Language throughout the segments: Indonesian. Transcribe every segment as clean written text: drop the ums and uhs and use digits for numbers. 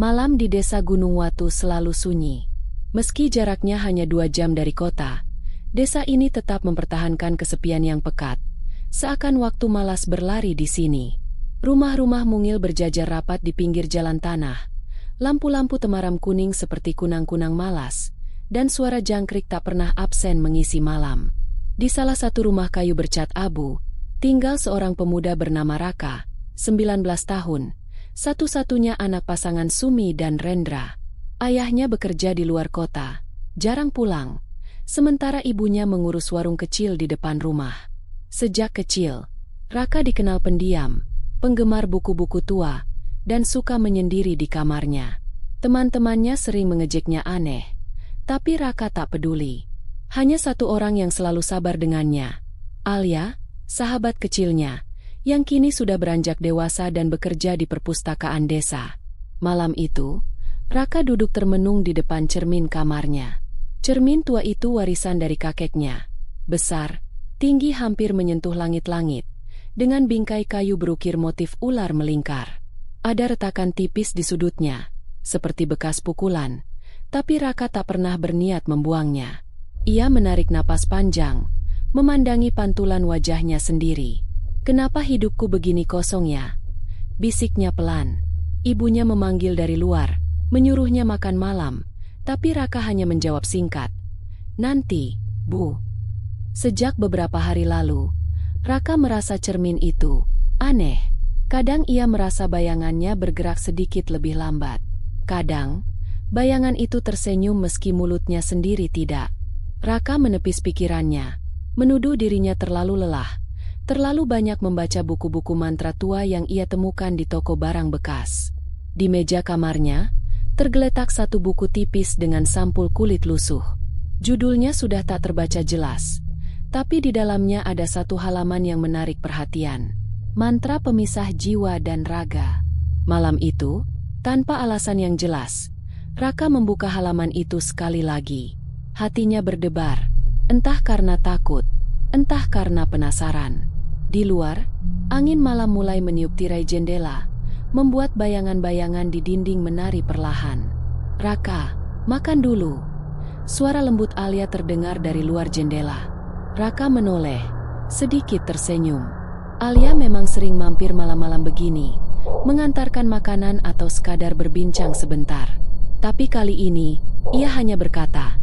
Malam di desa Gunung Watu selalu sunyi. Meski jaraknya hanya 2 jam dari kota, desa ini tetap mempertahankan kesepian yang pekat. Seakan waktu malas berlari di sini. Rumah-rumah mungil berjajar rapat di pinggir jalan tanah. Lampu-lampu temaram kuning seperti kunang-kunang malas, dan suara jangkrik tak pernah absen mengisi malam. Di salah satu rumah kayu bercat abu, tinggal seorang pemuda bernama Raka, 19 tahun, satu-satunya anak pasangan Sumi dan Rendra. Ayahnya bekerja di luar kota, jarang pulang, sementara ibunya mengurus warung kecil di depan rumah. Sejak kecil, Raka dikenal pendiam, penggemar buku-buku tua, dan suka menyendiri di kamarnya. Teman-temannya sering mengejeknya aneh, tapi Raka tak peduli. Hanya satu orang yang selalu sabar dengannya, Alia, sahabat kecilnya, yang kini sudah beranjak dewasa dan bekerja di perpustakaan desa. Malam itu, Raka duduk termenung di depan cermin kamarnya. Cermin tua itu warisan dari kakeknya. Besar, tinggi hampir menyentuh langit-langit, dengan bingkai kayu berukir motif ular melingkar. Ada retakan tipis di sudutnya, seperti bekas pukulan, tapi Raka tak pernah berniat membuangnya. Ia menarik napas panjang, memandangi pantulan wajahnya sendiri. "Kenapa hidupku begini kosong ya?" bisiknya pelan. Ibunya memanggil dari luar, menyuruhnya makan malam, tapi Raka hanya menjawab singkat, "Nanti, Bu." Sejak beberapa hari lalu, Raka merasa cermin itu aneh. Kadang ia merasa bayangannya bergerak sedikit lebih lambat. Kadang, bayangan itu tersenyum meski mulutnya sendiri tidak. Raka menepis pikirannya, menuduh dirinya terlalu lelah, terlalu banyak membaca buku-buku mantra tua yang ia temukan di toko barang bekas. Di meja kamarnya, tergeletak satu buku tipis dengan sampul kulit lusuh. Judulnya sudah tak terbaca jelas, tapi di dalamnya ada satu halaman yang menarik perhatian. Mantra pemisah jiwa dan raga. Malam itu, tanpa alasan yang jelas, Raka membuka halaman itu sekali lagi. Hatinya berdebar, entah karena takut, entah karena penasaran. Di luar, angin malam mulai meniup tirai jendela, membuat bayangan-bayangan di dinding menari perlahan. "Raka, makan dulu." Suara lembut Alia terdengar dari luar jendela. Raka menoleh, sedikit tersenyum. Alia memang sering mampir malam-malam begini, mengantarkan makanan atau sekadar berbincang sebentar. Tapi kali ini, ia hanya berkata,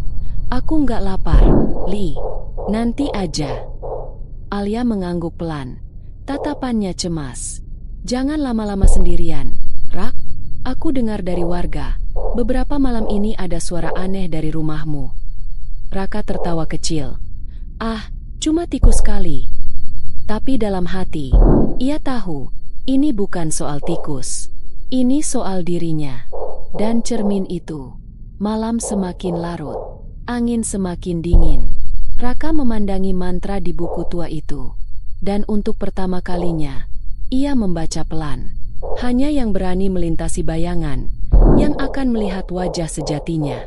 "Aku nggak lapar, Li. Nanti aja." Alia mengangguk pelan, tatapannya cemas. "Jangan lama-lama sendirian, Rak. Aku dengar dari warga, beberapa malam ini ada suara aneh dari rumahmu." Raka tertawa kecil. "Ah, cuma tikus kali." Tapi dalam hati, ia tahu, ini bukan soal tikus. Ini soal dirinya. Dan cermin itu. Malam semakin larut. Angin semakin dingin. Raka memandangi mantra di buku tua itu. Dan untuk pertama kalinya, ia membaca pelan. Hanya yang berani melintasi bayangan, yang akan melihat wajah sejatinya.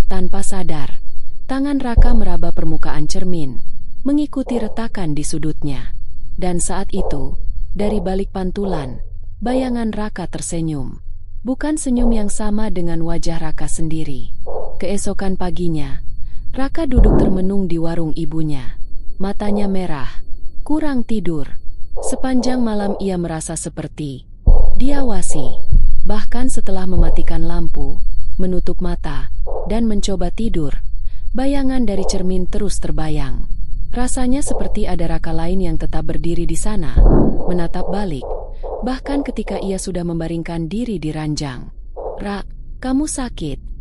Tanpa sadar, tangan Raka meraba permukaan cermin, mengikuti retakan di sudutnya. Dan saat itu, dari balik pantulan, bayangan Raka tersenyum. Bukan senyum yang sama dengan wajah Raka sendiri. Keesokan paginya, Raka duduk termenung di warung ibunya. Matanya merah, kurang tidur. Sepanjang malam ia merasa seperti diawasi. Bahkan setelah mematikan lampu, menutup mata, dan mencoba tidur, bayangan dari cermin terus terbayang. Rasanya seperti ada Raka lain yang tetap berdiri di sana, menatap balik, bahkan ketika ia sudah membaringkan diri di ranjang. "Rak, kamu sakit?"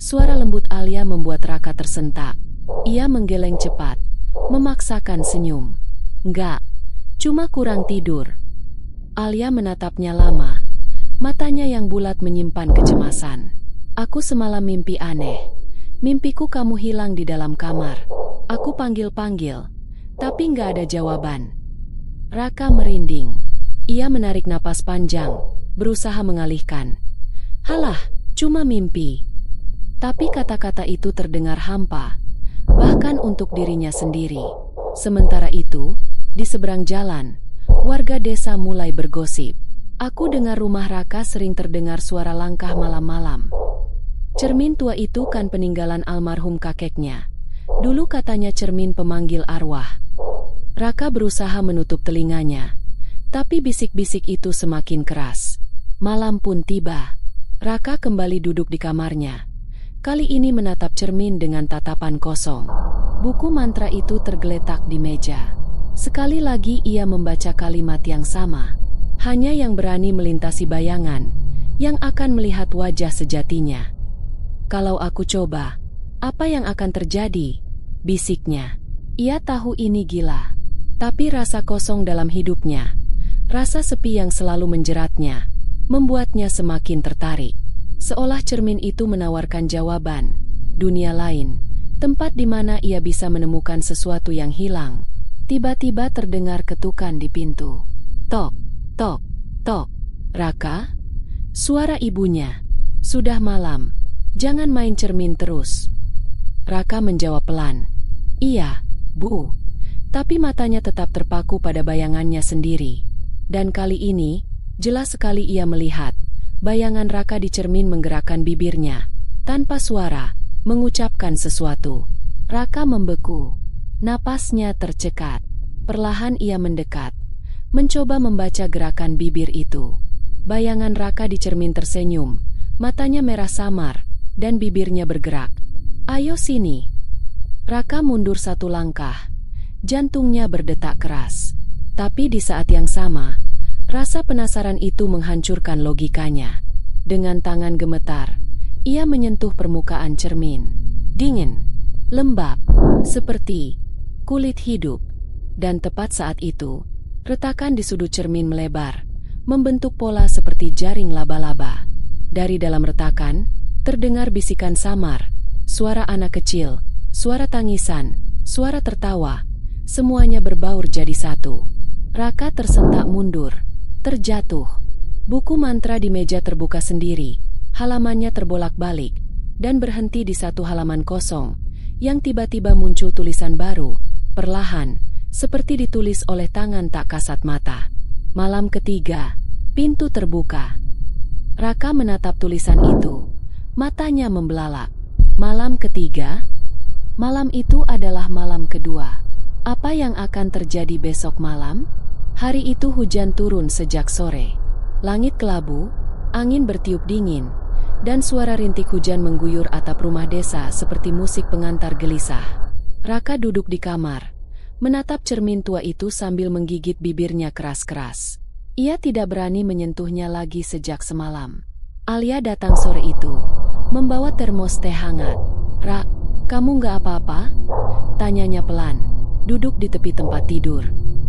Suara lembut Alia membuat Raka tersentak. Ia menggeleng cepat, memaksakan senyum. "Enggak, cuma kurang tidur." Alia menatapnya lama, matanya yang bulat menyimpan kecemasan. "Aku semalam mimpi aneh. Mimpiku kamu hilang di dalam kamar. Aku panggil-panggil, tapi nggak ada jawaban." Raka merinding. Ia menarik napas panjang, berusaha mengalihkan. "Halah, cuma mimpi." Tapi kata-kata itu terdengar hampa, bahkan untuk dirinya sendiri. Sementara itu, di seberang jalan, warga desa mulai bergosip. Aku dengar rumah Raka sering terdengar suara langkah malam-malam. Cermin tua itu kan peninggalan almarhum kakeknya. Dulu katanya cermin pemanggil arwah. Raka berusaha menutup telinganya, tapi bisik-bisik itu semakin keras. Malam pun tiba. Raka kembali duduk di kamarnya. Kali ini menatap cermin dengan tatapan kosong. Buku mantra itu tergeletak di meja. Sekali lagi ia membaca kalimat yang sama. Hanya yang berani melintasi bayangan, yang akan melihat wajah sejatinya. Kalau aku coba, apa yang akan terjadi? Bisiknya. Ia tahu ini gila. Tapi rasa kosong dalam hidupnya, rasa sepi yang selalu menjeratnya, membuatnya semakin tertarik. Seolah cermin itu menawarkan jawaban, dunia lain, tempat di mana ia bisa menemukan sesuatu yang hilang. Tiba-tiba terdengar ketukan di pintu. Tok, tok, tok. Raka? Suara ibunya. Sudah malam, jangan main cermin terus. Raka menjawab pelan. Iya, Bu. Tapi matanya tetap terpaku pada bayangannya sendiri. Dan kali ini, jelas sekali ia melihat. Bayangan Raka di cermin menggerakkan bibirnya, tanpa suara, mengucapkan sesuatu. Raka membeku. Napasnya tercekat. Perlahan ia mendekat, mencoba membaca gerakan bibir itu. Bayangan Raka di cermin tersenyum, matanya merah samar, dan bibirnya bergerak. Ayo sini. Raka mundur satu langkah. Jantungnya berdetak keras. Tapi di saat yang sama, rasa penasaran itu menghancurkan logikanya. Dengan tangan gemetar, ia menyentuh permukaan cermin. Dingin, lembab, seperti kulit hidup. Dan tepat saat itu, retakan di sudut cermin melebar, membentuk pola seperti jaring laba-laba. Dari dalam retakan, terdengar bisikan samar, suara anak kecil, suara tangisan, suara tertawa, semuanya berbaur jadi satu. Raka tersentak mundur, terjatuh. Buku mantra di meja terbuka sendiri, halamannya terbolak-balik, dan berhenti di satu halaman kosong, yang tiba-tiba muncul tulisan baru, perlahan, seperti ditulis oleh tangan tak kasat mata. Malam ketiga, pintu terbuka. Raka menatap tulisan itu, matanya membelalak. Malam ketiga? Malam itu adalah malam kedua. Apa yang akan terjadi besok malam? Hari itu hujan turun sejak sore. Langit kelabu, angin bertiup dingin, dan suara rintik hujan mengguyur atap rumah desa seperti musik pengantar gelisah. Raka duduk di kamar, menatap cermin tua itu sambil menggigit bibirnya keras-keras. Ia tidak berani menyentuhnya lagi sejak semalam. Alia datang sore itu, membawa termos teh hangat. Rak, kamu nggak apa-apa? Tanyanya pelan, duduk di tepi tempat tidur.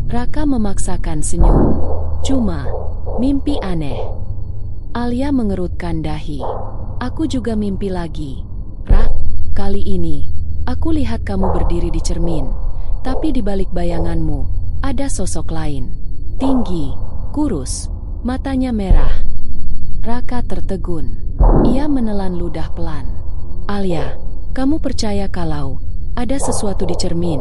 Raka memaksakan senyum. Cuma, mimpi aneh. Alia mengerutkan dahi. Aku juga mimpi lagi. Rak, kali ini, aku lihat kamu berdiri di cermin. Tapi di balik bayanganmu, ada sosok lain. Tinggi, kurus, matanya merah. Raka tertegun. Ia menelan ludah pelan. Alia, kamu percaya kalau ada sesuatu di cermin?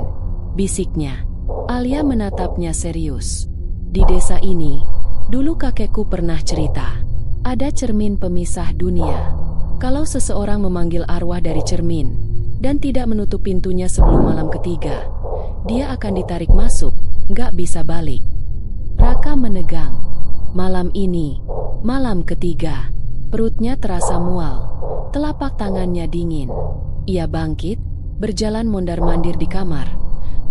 Bisiknya. Alia menatapnya serius. Di desa ini, dulu kakekku pernah cerita. Ada cermin pemisah dunia. Kalau seseorang memanggil arwah dari cermin, dan tidak menutup pintunya sebelum malam ketiga, dia akan ditarik masuk, nggak bisa balik. Raka menegang. Malam ini, malam ketiga, perutnya terasa mual, telapak tangannya dingin. Ia bangkit, berjalan mondar-mandir di kamar.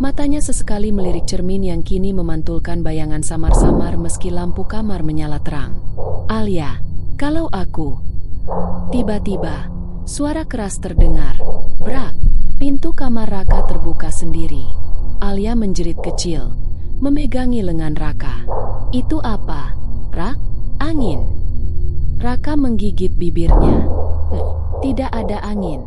Matanya sesekali melirik cermin yang kini memantulkan bayangan samar-samar meski lampu kamar menyala terang. Alia, kalau aku... Tiba-tiba, suara keras terdengar. Brak, pintu kamar Raka terbuka sendiri. Alia menjerit kecil, memegangi lengan Raka. Itu apa? Rak? Angin. Raka menggigit bibirnya. Tidak ada angin.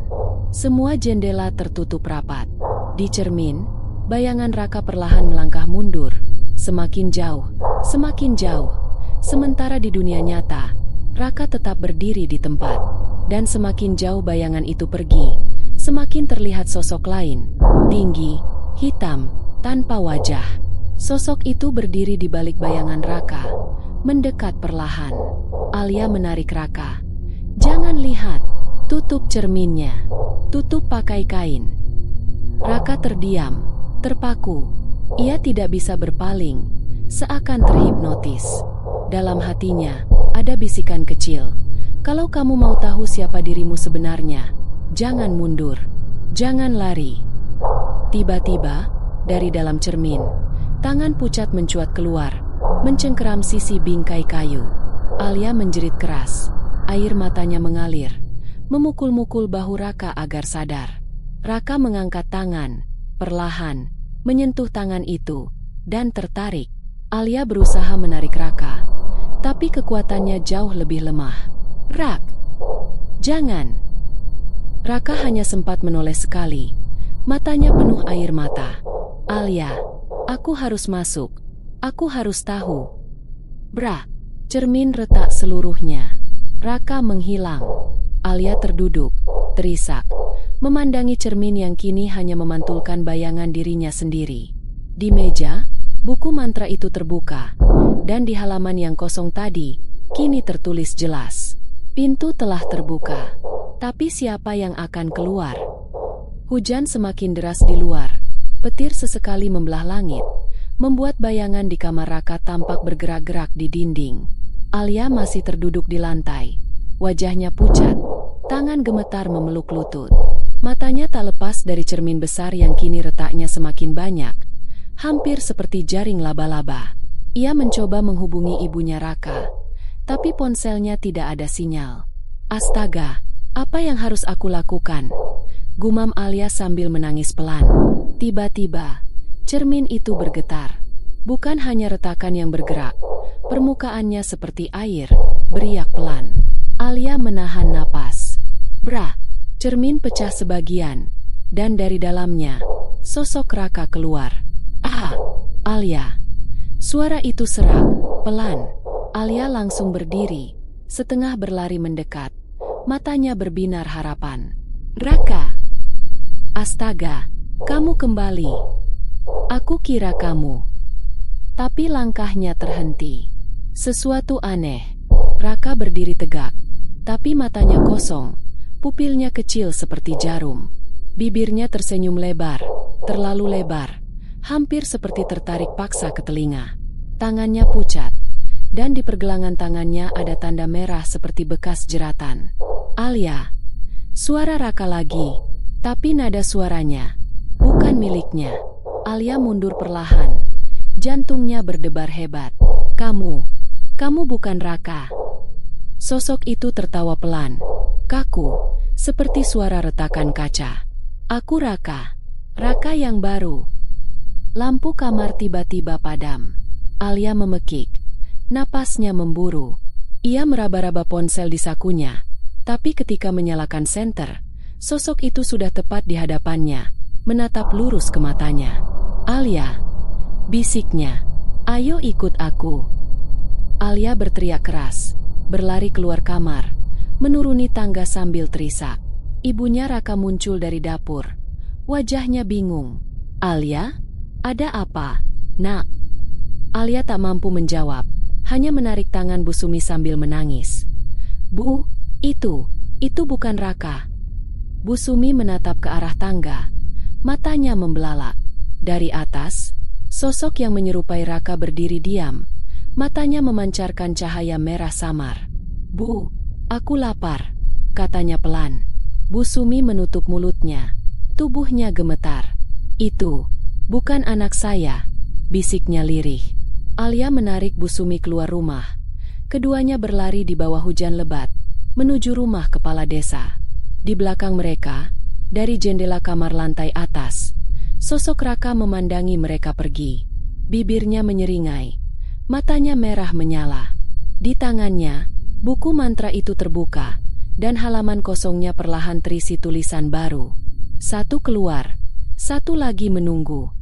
Semua jendela tertutup rapat. Di cermin, bayangan Raka perlahan melangkah mundur. Semakin jauh, semakin jauh. Sementara di dunia nyata, Raka tetap berdiri di tempat. Dan semakin jauh bayangan itu pergi, semakin terlihat sosok lain. Tinggi, hitam, tanpa wajah. Sosok itu berdiri di balik bayangan Raka, mendekat perlahan. Alia menarik Raka. "Jangan lihat, tutup cerminnya, tutup pakai kain." Raka terdiam, terpaku. Ia tidak bisa berpaling, seakan terhipnotis. Dalam hatinya, ada bisikan kecil. "Kalau kamu mau tahu siapa dirimu sebenarnya, jangan mundur, jangan lari." Tiba-tiba, dari dalam cermin, tangan pucat mencuat keluar, mencengkeram sisi bingkai kayu. Alia menjerit keras, air matanya mengalir, memukul-mukul bahu Raka agar sadar. Raka mengangkat tangan, perlahan, menyentuh tangan itu, dan tertarik. Alia berusaha menarik Raka, tapi kekuatannya jauh lebih lemah. "Rak, jangan!" Raka hanya sempat menoleh sekali, matanya penuh air mata. "Alia, aku harus masuk. Aku harus tahu." Bra, cermin retak seluruhnya. Raka menghilang. Alia terduduk, terisak, memandangi cermin yang kini hanya memantulkan bayangan dirinya sendiri. Di meja, buku mantra itu terbuka, dan di halaman yang kosong tadi, kini tertulis jelas. Pintu telah terbuka, tapi siapa yang akan keluar? Hujan semakin deras di luar, petir sesekali membelah langit, membuat bayangan di kamar Raka tampak bergerak-gerak di dinding. Alia masih terduduk di lantai, wajahnya pucat, tangan gemetar memeluk lutut. Matanya tak lepas dari cermin besar yang kini retaknya semakin banyak, hampir seperti jaring laba-laba. Ia mencoba menghubungi ibunya Raka, tapi ponselnya tidak ada sinyal. "Astaga, apa yang harus aku lakukan?" gumam Alia sambil menangis pelan. Tiba-tiba, cermin itu bergetar. Bukan hanya retakan yang bergerak, permukaannya seperti air, beriak pelan. Alia menahan napas. Bra, cermin pecah sebagian, dan dari dalamnya, sosok Raka keluar. "Ah, Alia!" Suara itu serak, pelan. Alia langsung berdiri, setengah berlari mendekat, matanya berbinar harapan. "Raka! Astaga, kamu kembali. Aku kira kamu." Tapi langkahnya terhenti. Sesuatu aneh. Raka berdiri tegak, tapi matanya kosong, pupilnya kecil seperti jarum. Bibirnya tersenyum lebar, terlalu lebar, hampir seperti tertarik paksa ke telinga. Tangannya pucat, dan di pergelangan tangannya ada tanda merah seperti bekas jeratan. "Alia!" Suara Raka lagi, tapi nada suaranya bukan miliknya. Alia mundur perlahan, jantungnya berdebar hebat. Kamu bukan Raka." Sosok itu tertawa pelan, kaku, seperti suara retakan kaca. "Aku Raka, Raka yang baru." Lampu kamar tiba-tiba padam. Alia memekik, napasnya memburu. Ia meraba-raba ponsel di sakunya, tapi ketika menyalakan senter, sosok itu sudah tepat di hadapannya, menatap lurus ke matanya. "Alia," bisiknya, "ayo ikut aku." Alia berteriak keras, berlari keluar kamar, menuruni tangga sambil terisak. Ibunya Raka muncul dari dapur, wajahnya bingung. "Alia, ada apa, Nak?" Alia tak mampu menjawab, hanya menarik tangan Bu Sumi sambil menangis. "Bu, itu bukan Raka." Bu Sumi menatap ke arah tangga, matanya membelalak. Dari atas, sosok yang menyerupai Raka berdiri diam, matanya memancarkan cahaya merah samar. "Bu, aku lapar," katanya pelan. Bu Sumi menutup mulutnya, tubuhnya gemetar. "Itu bukan anak saya," bisiknya lirih. Alia menarik Bu Sumi keluar rumah. Keduanya berlari di bawah hujan lebat, menuju rumah kepala desa. Di belakang mereka, dari jendela kamar lantai atas, sosok Raka memandangi mereka pergi. Bibirnya menyeringai, matanya merah menyala. Di tangannya, buku mantra itu terbuka, dan halaman kosongnya perlahan terisi tulisan baru. Satu keluar, satu lagi menunggu.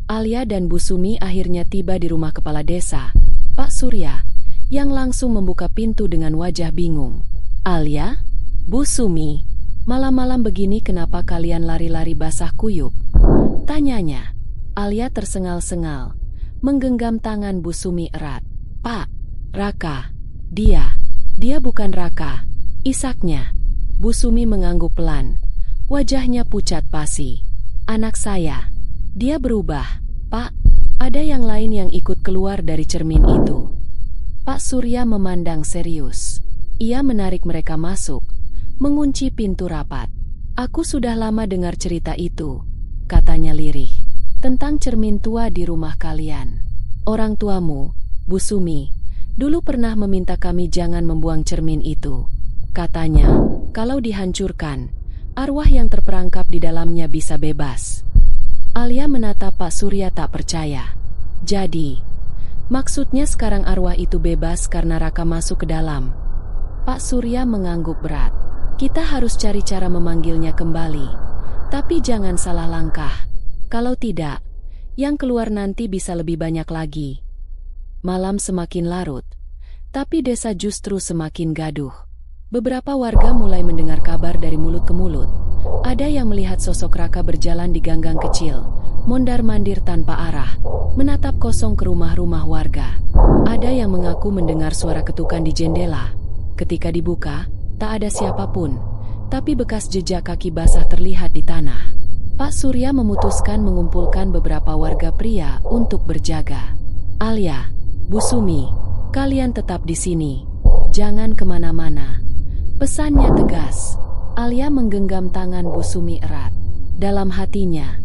Alia dan Bu Sumi akhirnya tiba di rumah kepala desa, Pak Surya, yang langsung membuka pintu dengan wajah bingung. "Alia? Bu Sumi, malam-malam begini kenapa kalian lari-lari basah kuyup?" tanyanya. Alia tersengal-sengal, menggenggam tangan Bu Sumi erat. "Pak, Raka. Dia bukan Raka. Isaknya. Bu Sumi mengangguk pelan. Wajahnya pucat pasi. Anak saya. Dia berubah. Pak, ada yang lain yang ikut keluar dari cermin itu. Pak Surya memandang serius. Ia menarik mereka masuk, mengunci pintu rapat. Aku sudah lama dengar cerita itu, katanya lirih, tentang cermin tua di rumah kalian. Orang tuamu, Bu Sumi, dulu pernah meminta kami jangan membuang cermin itu. Katanya, kalau dihancurkan, arwah yang terperangkap di dalamnya bisa bebas. Alia menatap Pak Surya tak percaya. Jadi, maksudnya sekarang arwah itu bebas karena Raka masuk ke dalam. Pak Surya mengangguk berat. Kita harus cari cara memanggilnya kembali. Tapi jangan salah langkah. Kalau tidak, yang keluar nanti bisa lebih banyak lagi. Malam semakin larut, tapi desa justru semakin gaduh. Beberapa warga mulai mendengar kabar dari mulut ke mulut. Ada yang melihat sosok Raka berjalan di ganggang kecil, mondar-mandir tanpa arah, menatap kosong ke rumah-rumah warga. Ada yang mengaku mendengar suara ketukan di jendela. Ketika dibuka, tak ada siapapun, tapi bekas jejak kaki basah terlihat di tanah. Pak Surya memutuskan mengumpulkan beberapa warga pria untuk berjaga. Alia, Bu Sumi, kalian tetap di sini. Jangan kemana-mana. Pesannya tegas. Alia menggenggam tangan Bu Sumi erat. Dalam hatinya,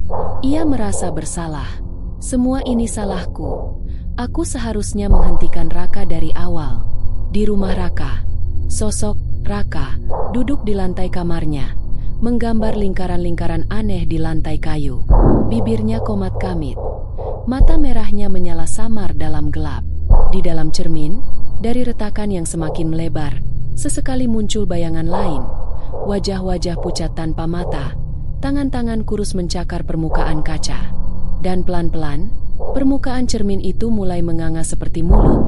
ia merasa bersalah. Semua ini salahku. Aku seharusnya menghentikan Raka dari awal. Di rumah Raka, sosok Raka duduk di lantai kamarnya, menggambar lingkaran-lingkaran aneh di lantai kayu. Bibirnya komat kamit. Mata merahnya menyala samar dalam gelap. Di dalam cermin, dari retakan yang semakin melebar, sesekali muncul bayangan lain. Wajah-wajah pucat tanpa mata, tangan-tangan kurus mencakar permukaan kaca. Dan pelan-pelan, permukaan cermin itu mulai menganga seperti mulut,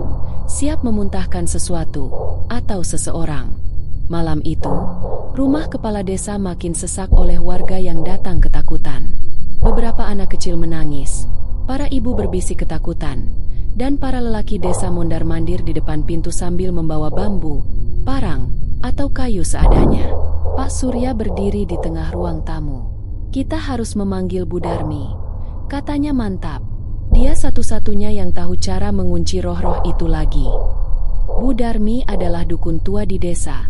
siap memuntahkan sesuatu atau seseorang. Malam itu, rumah kepala desa makin sesak oleh warga yang datang ketakutan. Beberapa anak kecil menangis, para ibu berbisik ketakutan, dan para lelaki desa mondar-mandir di depan pintu sambil membawa bambu, parang, atau kayu seadanya. Pak Surya berdiri di tengah ruang tamu. Kita harus memanggil Bu Darmi, katanya mantap. Dia satu-satunya yang tahu cara mengunci roh-roh itu lagi. Bu Darmi adalah dukun tua di desa,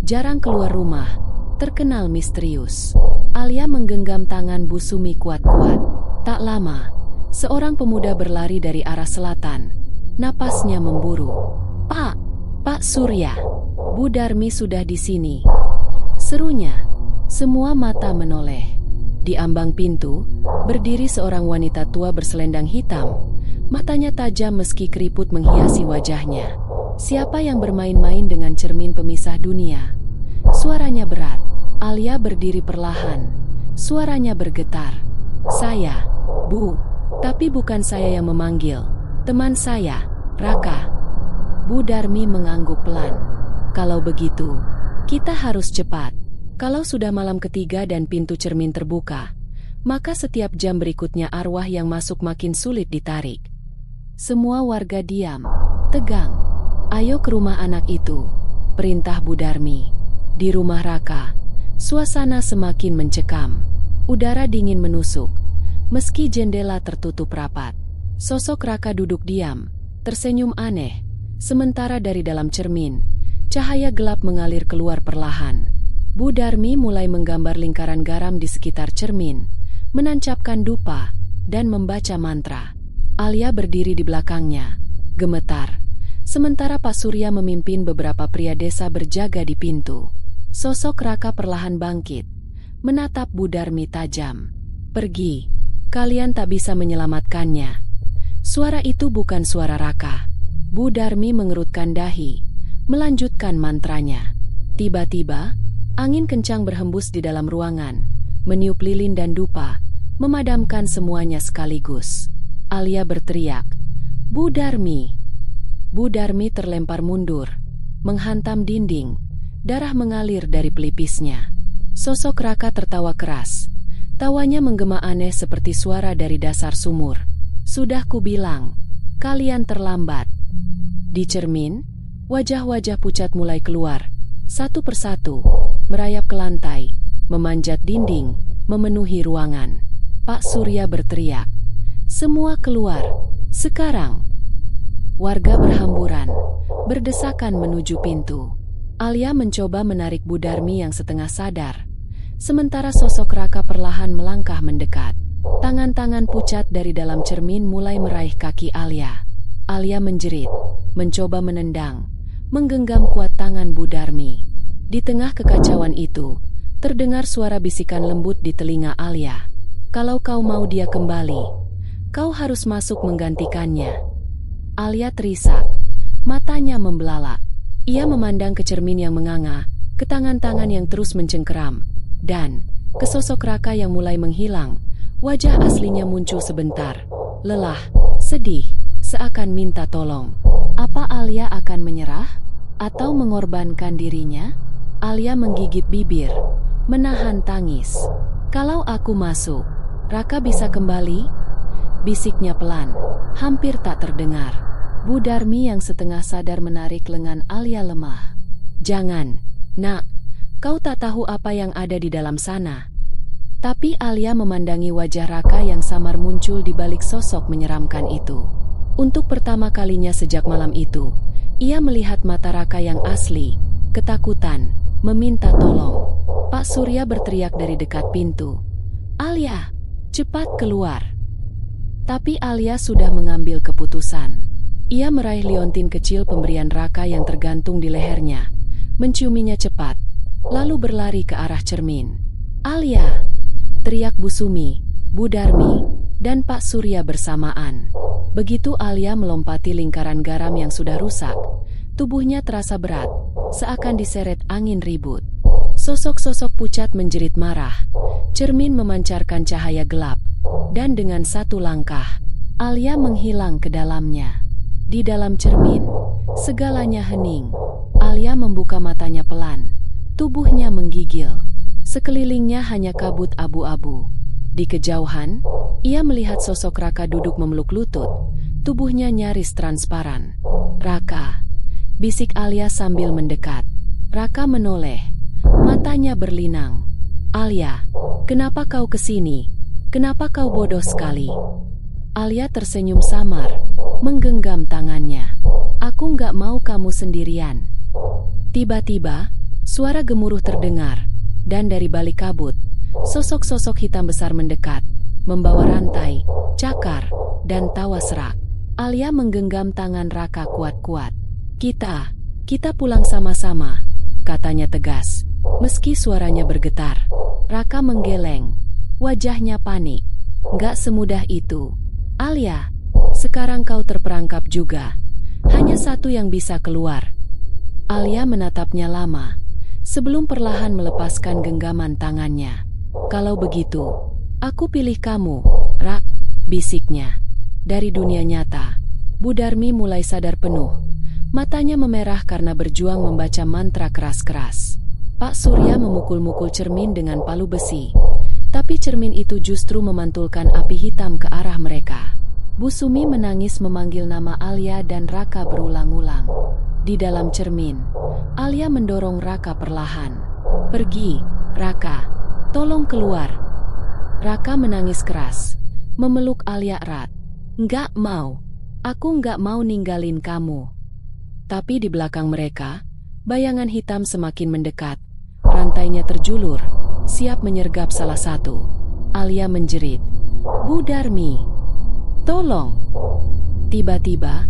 jarang keluar rumah, terkenal misterius. Alia menggenggam tangan Bu Sumi kuat-kuat. Tak lama, seorang pemuda berlari dari arah selatan. Napasnya memburu. Pak Surya, Bu Darmi sudah di sini. Serunya, semua mata menoleh. Di ambang pintu, berdiri seorang wanita tua berselendang hitam. Matanya tajam meski keriput menghiasi wajahnya. Siapa yang bermain-main dengan cermin pemisah dunia? Suaranya berat. Alia berdiri perlahan. Suaranya bergetar. Saya, Bu. Tapi bukan saya yang memanggil. Teman saya, Raka. Bu Darmi mengangguk pelan. Kalau begitu, kita harus cepat. Kalau sudah malam ketiga dan pintu cermin terbuka, maka setiap jam berikutnya arwah yang masuk makin sulit ditarik. Semua warga diam, tegang. Ayo ke rumah anak itu, perintah Bu Darmi. Di rumah Raka, suasana semakin mencekam. Udara dingin menusuk, meski jendela tertutup rapat. Sosok Raka duduk diam, tersenyum aneh. Sementara dari dalam cermin, cahaya gelap mengalir keluar perlahan. Bu Darmi mulai menggambar lingkaran garam di sekitar cermin, menancapkan dupa, dan membaca mantra. Alia berdiri di belakangnya, gemetar. Sementara Pak Surya memimpin beberapa pria desa berjaga di pintu. Sosok Raka perlahan bangkit, menatap Bu Darmi tajam. Pergi, kalian tak bisa menyelamatkannya. Suara itu bukan suara Raka. Bu Darmi mengerutkan dahi, melanjutkan mantranya. Tiba-tiba, angin kencang berhembus di dalam ruangan, meniup lilin dan dupa, memadamkan semuanya sekaligus. Alia berteriak, Bu Darmi! Bu Darmi terlempar mundur, menghantam dinding, darah mengalir dari pelipisnya. Sosok Raka tertawa keras, tawanya menggema aneh seperti suara dari dasar sumur. Sudah kubilang, kalian terlambat. Di cermin, wajah-wajah pucat mulai keluar, satu persatu, merayap ke lantai, memanjat dinding, memenuhi ruangan. Pak Surya berteriak, "Semua keluar, sekarang!" Warga berhamburan, berdesakan menuju pintu. Alia mencoba menarik Bu Darmi yang setengah sadar, sementara sosok Raka perlahan melangkah mendekat. Tangan-tangan pucat dari dalam cermin mulai meraih kaki Alia. Alia menjerit, mencoba menendang, menggenggam kuat tangan Bu Darmi. Di tengah kekacauan itu, terdengar suara bisikan lembut di telinga Alia. "Kalau kau mau dia kembali, kau harus masuk menggantikannya." Alia terisak, matanya membelalak. Ia memandang ke cermin yang menganga, ke tangan-tangan yang terus mencengkeram, dan ke sosok Raka yang mulai menghilang. Wajah aslinya muncul sebentar, lelah, sedih, seakan minta tolong. Apa Alia akan menyerah? Atau mengorbankan dirinya? Alia menggigit bibir, menahan tangis. "Kalau aku masuk, Raka bisa kembali?" Bisiknya pelan, hampir tak terdengar. Bu Darmi yang setengah sadar menarik lengan Alia lemah. "Jangan, nak, kau tak tahu apa yang ada di dalam sana." Tapi Alia memandangi wajah Raka yang samar muncul di balik sosok menyeramkan itu. Untuk pertama kalinya sejak malam itu, ia melihat mata Raka yang asli, ketakutan, meminta tolong. Pak Surya berteriak dari dekat pintu, "Alia, cepat keluar!" Tapi Alia sudah mengambil keputusan. Ia meraih liontin kecil pemberian Raka yang tergantung di lehernya, menciuminya cepat, lalu berlari ke arah cermin. "Alia!" teriak Bu Sumi, Bu Darmi, dan Pak Surya bersamaan. Begitu Alia melompati lingkaran garam yang sudah rusak, tubuhnya terasa berat, seakan diseret angin ribut. Sosok-sosok pucat menjerit marah, cermin memancarkan cahaya gelap, dan dengan satu langkah, Alia menghilang ke dalamnya. Di dalam cermin, segalanya hening. Alia membuka matanya pelan, tubuhnya menggigil. Sekelilingnya hanya kabut abu-abu. Di kejauhan, ia melihat sosok Raka duduk memeluk lutut, tubuhnya nyaris transparan. "Raka," bisik Alia sambil mendekat. Raka menoleh, matanya berlinang. "Alia, kenapa kau kesini? Kenapa kau bodoh sekali?" Alia tersenyum samar, menggenggam tangannya. "Aku nggak mau kamu sendirian." Tiba-tiba, suara gemuruh terdengar, dan dari balik kabut, sosok-sosok hitam besar mendekat, membawa rantai, cakar, dan tawa serak. Alia menggenggam tangan Raka kuat-kuat. Kita pulang sama-sama," katanya tegas, meski suaranya bergetar. Raka menggeleng, wajahnya panik. "Nggak semudah itu. Alia, sekarang kau terperangkap juga. Hanya satu yang bisa keluar." Alia menatapnya lama, sebelum perlahan melepaskan genggaman tangannya. "Kalau begitu, aku pilih kamu, Rak," bisiknya. Dari dunia nyata, Bu Darmi mulai sadar penuh. Matanya memerah karena berjuang membaca mantra keras-keras. Pak Surya memukul-mukul cermin dengan palu besi, tapi cermin itu justru memantulkan api hitam ke arah mereka. Bu Sumi menangis memanggil nama Alia dan Raka berulang-ulang. Di dalam cermin, Alia mendorong Raka perlahan. "Pergi, Raka. Tolong keluar." Raka menangis keras, memeluk Alia erat. "Nggak mau. Aku nggak mau ninggalin kamu." Tapi di belakang mereka, bayangan hitam semakin mendekat. Rantainya terjulur, siap menyergap salah satu. Alia menjerit, "Bu Darmi, tolong!" Tiba-tiba,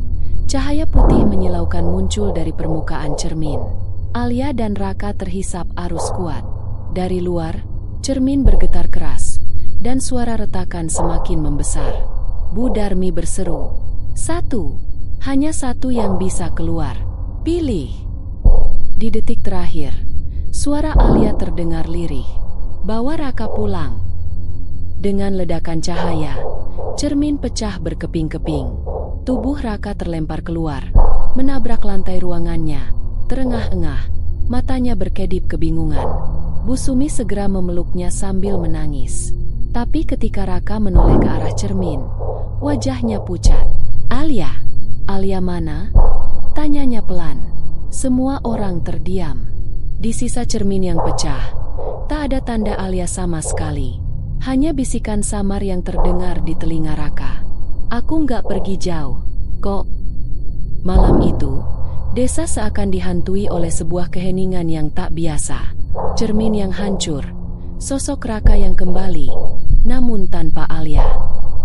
cahaya putih menyilaukan muncul dari permukaan cermin. Alia dan Raka terhisap arus kuat. Dari luar, cermin bergetar keras, dan suara retakan semakin membesar. Bu Darmi berseru, "Satu, hanya satu yang bisa keluar. Pilih." Di detik terakhir, suara Alia terdengar lirih, "Bawa Raka pulang." Dengan ledakan cahaya, cermin pecah berkeping-keping. Tubuh Raka terlempar keluar, menabrak lantai ruangannya, terengah-engah, matanya berkedip kebingungan. Bu Sumi segera memeluknya sambil menangis. Tapi ketika Raka menoleh ke arah cermin, wajahnya pucat. "Alia, Alia mana? Tanyanya pelan. Semua orang terdiam. Di sisa cermin yang pecah, tak ada tanda Alia sama sekali. Hanya bisikan samar yang terdengar di telinga Raka. Aku nggak pergi jauh, kok. Malam itu, desa seakan dihantui oleh sebuah keheningan yang tak biasa. Cermin yang hancur, sosok Raka yang kembali, namun tanpa Alia.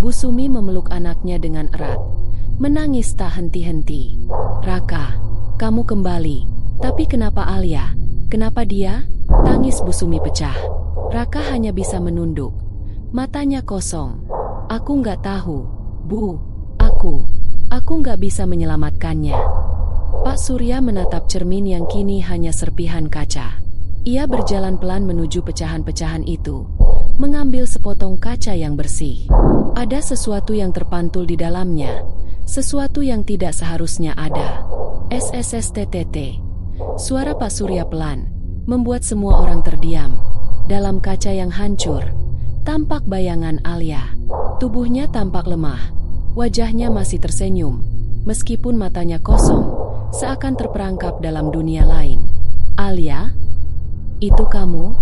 Bu Sumi memeluk anaknya dengan erat, menangis tak henti-henti. Raka, kamu kembali, tapi kenapa Alia? Kenapa dia? Tangis Bu Sumi pecah. Raka hanya bisa menunduk, matanya kosong. Aku nggak tahu, Bu. Aku nggak bisa menyelamatkannya. Pak Surya menatap cermin yang kini hanya serpihan kaca. Ia berjalan pelan menuju pecahan-pecahan itu, mengambil sepotong kaca yang bersih. Ada sesuatu yang terpantul di dalamnya, sesuatu yang tidak seharusnya ada. SSSTTT. Suara Pak Surya pelan, membuat semua orang terdiam. Dalam kaca yang hancur, tampak bayangan Alia. Tubuhnya tampak lemah, wajahnya masih tersenyum, meskipun matanya kosong, seakan terperangkap dalam dunia lain. Alia? Itu kamu?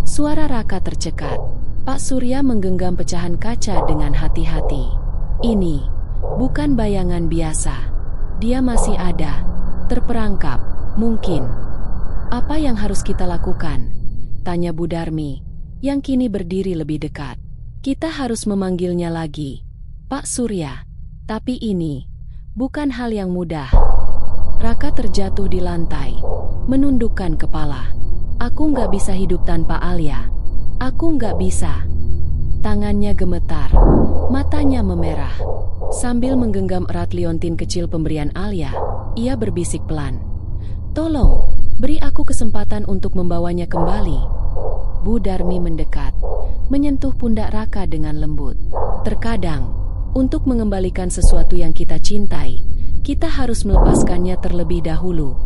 Suara Raka tercekat. Pak Surya menggenggam pecahan kaca dengan hati-hati. Ini bukan bayangan biasa. Dia masih ada, terperangkap, mungkin. Apa yang harus kita lakukan? Tanya Bu Darmi, yang kini berdiri lebih dekat. Kita harus memanggilnya lagi, Pak Surya. Tapi ini bukan hal yang mudah. Raka terjatuh di lantai, menundukkan kepala. Aku nggak bisa hidup tanpa Alia. Aku nggak bisa. Tangannya gemetar, matanya memerah. Sambil menggenggam erat liontin kecil pemberian Alia, ia berbisik pelan. Tolong, beri aku kesempatan untuk membawanya kembali. Bu Darmi mendekat, menyentuh pundak Raka dengan lembut. Terkadang, untuk mengembalikan sesuatu yang kita cintai, kita harus melepaskannya terlebih dahulu.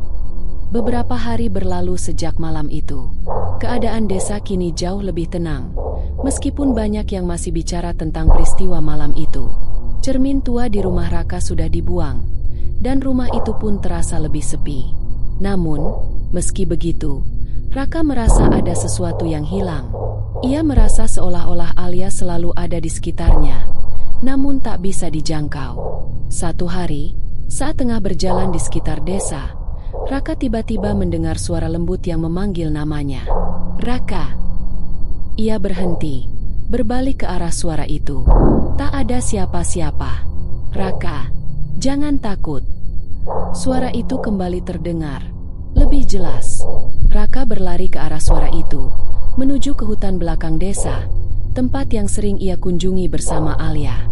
Beberapa hari berlalu sejak malam itu. Keadaan desa kini jauh lebih tenang, meskipun banyak yang masih bicara tentang peristiwa malam itu. Cermin tua di rumah Raka sudah dibuang, dan rumah itu pun terasa lebih sepi. Namun, meski begitu, Raka merasa ada sesuatu yang hilang. Ia merasa seolah-olah Alia selalu ada di sekitarnya, namun tak bisa dijangkau. Satu hari, saat tengah berjalan di sekitar desa, Raka tiba-tiba mendengar suara lembut yang memanggil namanya. Raka. Ia berhenti, berbalik ke arah suara itu. Tak ada siapa-siapa. Raka, jangan takut. Suara itu kembali terdengar, lebih jelas. Raka berlari ke arah suara itu, menuju ke hutan belakang desa, tempat yang sering ia kunjungi bersama Alia.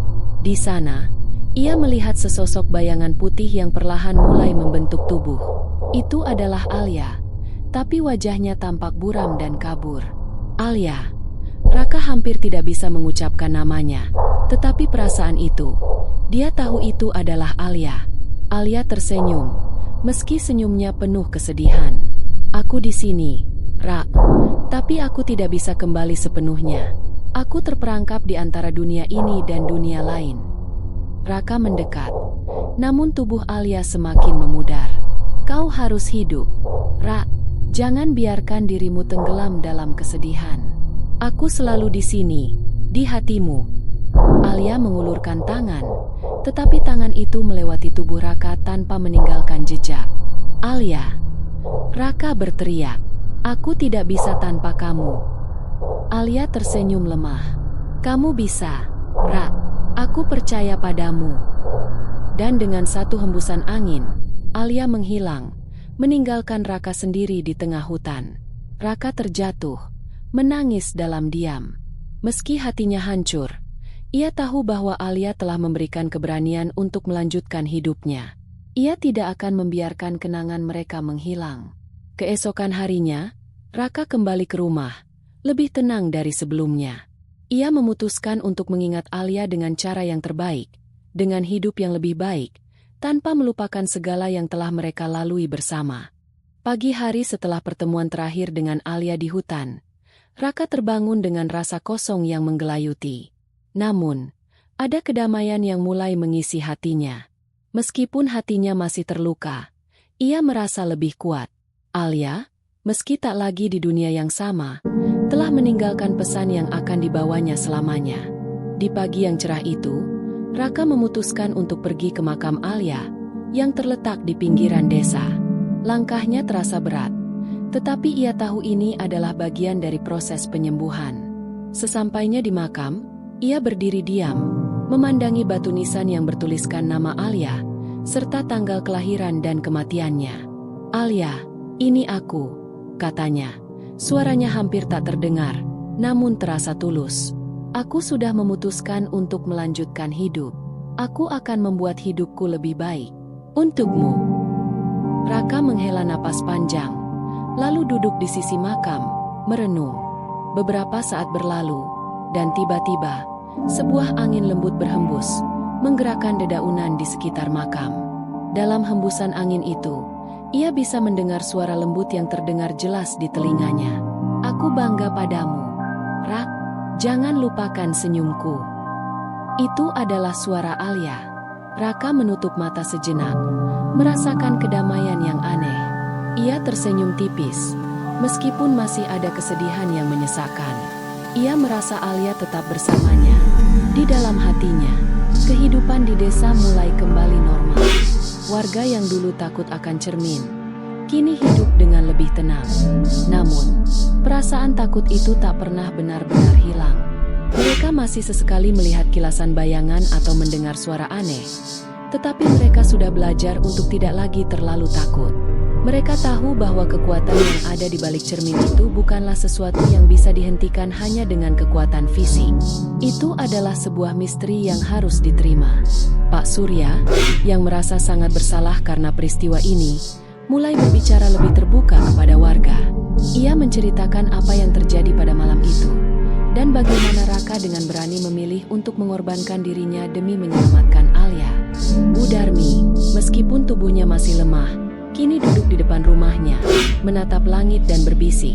Di sana, ia melihat sesosok bayangan putih yang perlahan mulai membentuk tubuh. Itu adalah Alia, tapi wajahnya tampak buram dan kabur. Alia. Raka hampir tidak bisa mengucapkan namanya, tetapi perasaan itu, dia tahu itu adalah Alia. Alia tersenyum, meski senyumnya penuh kesedihan. Aku di sini, Rak, tapi aku tidak bisa kembali sepenuhnya. Aku terperangkap di antara dunia ini dan dunia lain. Raka mendekat, namun tubuh Alia semakin memudar. Kau harus hidup, Rak. Jangan biarkan dirimu tenggelam dalam kesedihan. Aku selalu di sini, di hatimu. Alia mengulurkan tangan, tetapi tangan itu melewati tubuh Raka tanpa meninggalkan jejak. Alia. Raka berteriak, aku tidak bisa tanpa kamu. Alia tersenyum lemah. Kamu bisa, Rak. Aku percaya padamu. Dan dengan satu hembusan angin, Alia menghilang, meninggalkan Raka sendiri di tengah hutan. Raka terjatuh, menangis dalam diam. Meski hatinya hancur, ia tahu bahwa Alia telah memberikan keberanian untuk melanjutkan hidupnya. Ia tidak akan membiarkan kenangan mereka menghilang. Keesokan harinya, Raka kembali ke rumah, lebih tenang dari sebelumnya. Ia memutuskan untuk mengingat Alia dengan cara yang terbaik, dengan hidup yang lebih baik, tanpa melupakan segala yang telah mereka lalui bersama. Pagi hari setelah pertemuan terakhir dengan Alia di hutan, Raka terbangun dengan rasa kosong yang menggelayuti. Namun, ada kedamaian yang mulai mengisi hatinya. Meskipun hatinya masih terluka, ia merasa lebih kuat. Alia, meski tak lagi di dunia yang sama, telah meninggalkan pesan yang akan dibawanya selamanya. Di pagi yang cerah itu, Raka memutuskan untuk pergi ke makam Alia yang terletak di pinggiran desa. Langkahnya terasa berat, tetapi ia tahu ini adalah bagian dari proses penyembuhan. Sesampainya di makam, ia berdiri diam, memandangi batu nisan yang bertuliskan nama Alia, serta tanggal kelahiran dan kematiannya. "Alia, ini aku," katanya. Suaranya hampir tak terdengar, namun terasa tulus. "Aku sudah memutuskan untuk melanjutkan hidup. Aku akan membuat hidupku lebih baik. Untukmu." Raka menghela napas panjang, lalu duduk di sisi makam, merenung. Beberapa saat berlalu, dan tiba-tiba, sebuah angin lembut berhembus, menggerakkan dedaunan di sekitar makam. Dalam hembusan angin itu, ia bisa mendengar suara lembut yang terdengar jelas di telinganya. "Aku bangga padamu, Rak. Jangan lupakan senyumku." Itu adalah suara Alia. Raka menutup mata sejenak, merasakan kedamaian yang aneh. Ia tersenyum tipis. Meskipun masih ada kesedihan yang menyesakkan, ia merasa Alia tetap bersamanya. Di dalam hatinya, kehidupan di desa mulai kembali normal. Warga yang dulu takut akan cermin, kini hidup dengan lebih tenang. Namun, perasaan takut itu tak pernah benar-benar hilang. Mereka masih sesekali melihat kilasan bayangan atau mendengar suara aneh, tetapi mereka sudah belajar untuk tidak lagi terlalu takut. Mereka tahu bahwa kekuatan yang ada di balik cermin itu bukanlah sesuatu yang bisa dihentikan hanya dengan kekuatan fisik. Itu adalah sebuah misteri yang harus diterima. Pak Surya, yang merasa sangat bersalah karena peristiwa ini, mulai berbicara lebih terbuka kepada warga. Ia menceritakan apa yang terjadi pada malam itu, dan bagaimana Raka dengan berani memilih untuk mengorbankan dirinya demi menyelamatkan Alia. Bu Darmi, meskipun tubuhnya masih lemah, kini duduk di depan rumahnya, menatap langit dan berbisik.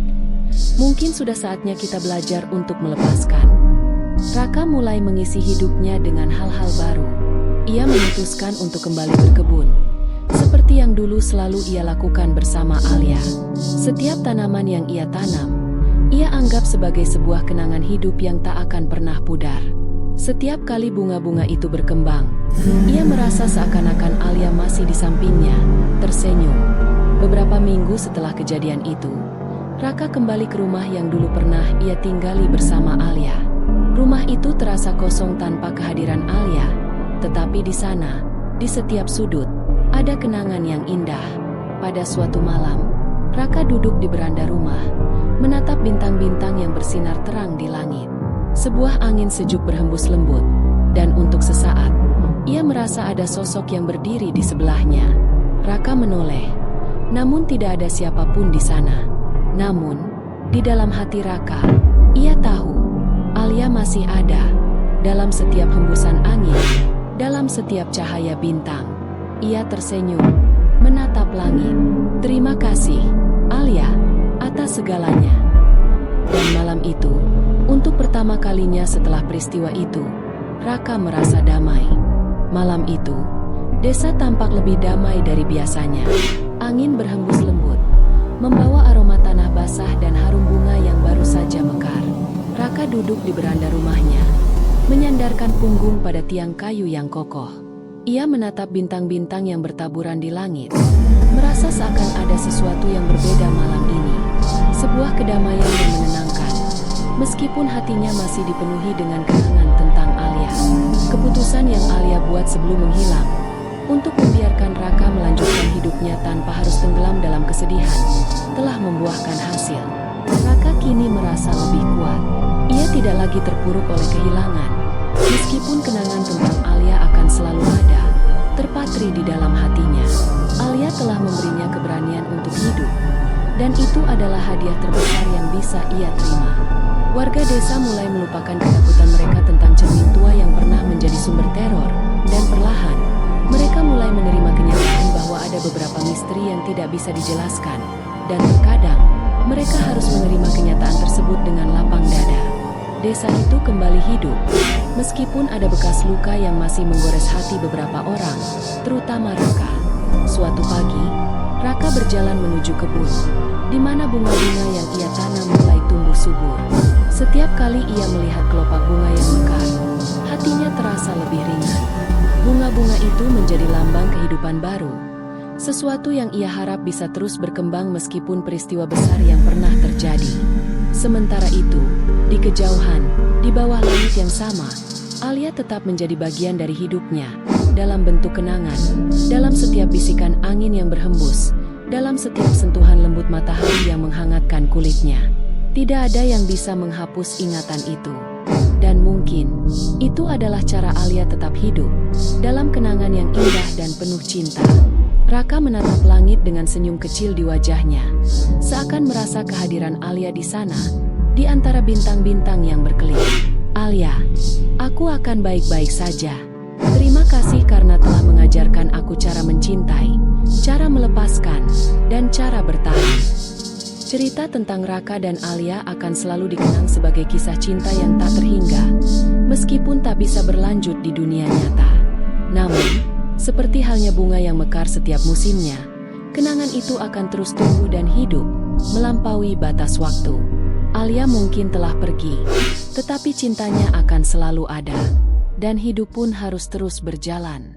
"Mungkin sudah saatnya kita belajar untuk melepaskan." Raka mulai mengisi hidupnya dengan hal-hal baru. Ia memutuskan untuk kembali berkebun, seperti yang dulu selalu ia lakukan bersama Alia. Setiap tanaman yang ia tanam, ia anggap sebagai sebuah kenangan hidup yang tak akan pernah pudar. Setiap kali bunga-bunga itu berkembang, ia merasa seakan-akan Alia masih di sampingnya, tersenyum. Beberapa minggu setelah kejadian itu, Raka kembali ke rumah yang dulu pernah ia tinggali bersama Alia. Rumah itu terasa kosong tanpa kehadiran Alia, tetapi di sana, di setiap sudut, ada kenangan yang indah. Pada suatu malam, Raka duduk di beranda rumah, menatap bintang-bintang yang bersinar terang di langit. Sebuah angin sejuk berhembus lembut, dan untuk sesaat, ia merasa ada sosok yang berdiri di sebelahnya. Raka menoleh, namun tidak ada siapapun di sana. Namun, di dalam hati Raka, ia tahu, Alia masih ada. Dalam setiap hembusan angin, dalam setiap cahaya bintang, ia tersenyum, menatap langit. "Terima kasih, Alia, atas segalanya." Dan malam itu, untuk pertama kalinya setelah peristiwa itu, Raka merasa damai. Malam itu, desa tampak lebih damai dari biasanya. Angin berhembus lembut, membawa aroma tanah basah dan harum bunga yang baru saja mekar. Raka duduk di beranda rumahnya, menyandarkan punggung pada tiang kayu yang kokoh. Ia menatap bintang-bintang yang bertaburan di langit, merasa seakan ada sesuatu yang berbeda malam ini. Sebuah kedamaian yang menenangkan, meskipun hatinya masih dipenuhi dengan kenangan tentang Alia. Keputusan yang Alia buat sebelum menghilang, untuk membiarkan Raka melanjutkan hidupnya tanpa harus tenggelam dalam kesedihan, telah membuahkan hasil. Raka kini merasa lebih kuat. Ia tidak lagi terpuruk oleh kehilangan, meskipun kenangan tentang Alia akan selalu ada, terpatri di dalam hatinya. Alia telah memberinya keberanian untuk hidup, dan itu adalah hadiah terbesar yang bisa ia terima. Warga desa mulai melupakan ketakutan mereka tentang cermin tua yang pernah menjadi sumber teror, dan perlahan, mereka mulai menerima kenyataan bahwa ada beberapa misteri yang tidak bisa dijelaskan, dan terkadang, mereka harus menerima kenyataan tersebut dengan lapang dada. Desa itu kembali hidup, Meskipun ada bekas luka yang masih menggores hati beberapa orang, terutama Raka. Suatu pagi, Raka berjalan menuju kebun, di mana bunga-bunga yang ia tanam mulai tumbuh subur. Setiap kali ia melihat kelopak bunga yang mekar, hatinya terasa lebih ringan. Bunga-bunga itu menjadi lambang kehidupan baru, sesuatu yang ia harap bisa terus berkembang meskipun peristiwa besar yang pernah terjadi. Sementara itu, di kejauhan, di bawah langit yang sama, Alia tetap menjadi bagian dari hidupnya, dalam bentuk kenangan, dalam setiap bisikan angin yang berhembus, dalam setiap sentuhan lembut matahari yang menghangatkan kulitnya. Tidak ada yang bisa menghapus ingatan itu. Dan mungkin, itu adalah cara Alia tetap hidup, dalam kenangan yang indah dan penuh cinta. Raka menatap langit dengan senyum kecil di wajahnya, seakan merasa kehadiran Alia di sana, di antara bintang-bintang yang berkelip. Alia, aku akan baik-baik saja. Terima kasih karena telah mengajarkan aku cara mencintai, cara melepaskan, dan cara bertahan. Cerita tentang Raka dan Alia akan selalu dikenang sebagai kisah cinta yang tak terhingga, meskipun tak bisa berlanjut di dunia nyata. Namun, seperti halnya bunga yang mekar setiap musimnya, kenangan itu akan terus tumbuh dan hidup, melampaui batas waktu. Alia mungkin telah pergi, tetapi cintanya akan selalu ada, dan hidup pun harus terus berjalan.